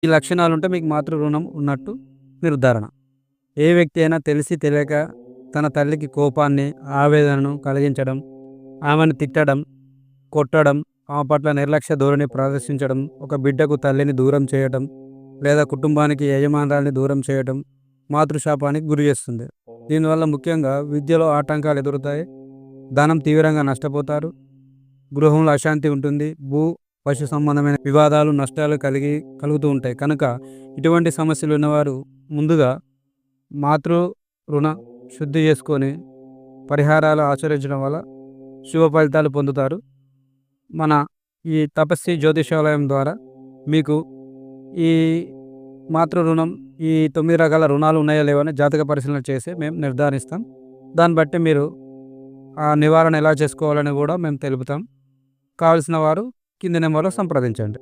ఈ లక్షణాలుంటే మీకు మాతృ రుణం ఉన్నట్టు నిర్ధారణ. ఏ వ్యక్తి అయినా తెలిసి తెలియక తన తల్లికి కోపాన్ని, ఆవేదనను కలిగించడం, ఆమెను తిట్టడం, కొట్టడం, ఆమె పట్ల నిర్లక్ష్య ధోరణి ప్రదర్శించడం, ఒక బిడ్డకు తల్లిని దూరం చేయడం, లేదా కుటుంబానికి యజమానురాలిని దూరం చేయడం మాతృశాపానికి గురి చేస్తుంది. దీనివల్ల ముఖ్యంగా విద్యలో ఆటంకాలు ఎదురుతాయి, ధనం తీవ్రంగా నష్టపోతారు, గృహంలో అశాంతి ఉంటుంది, పశు సంబంధమైన వివాదాలు, నష్టాలు కలుగుతూ ఉంటాయి. కనుక ఇటువంటి సమస్యలు ఉన్నవారు ముందుగా మాతృ రుణ శుద్ధి చేసుకొని పరిహారాలు ఆచరించడం వల్ల శుభ ఫలితాలు పొందుతారు. మన ఈ తపస్వి జ్యోతిషాలయం ద్వారా మీకు ఈ మాతృ రుణం, ఈ 9 రకాల రుణాలు ఉన్నాయో లేవో అని జాతక పరిశీలన చేసి మేము నిర్ధారిస్తాం. దాన్ని బట్టి మీరు ఆ నివారణ ఎలా చేసుకోవాలని కూడా మేము తెలుపుతాం. కావాల్సిన వారు కింది నెంబర్లో సంప్రదించండి.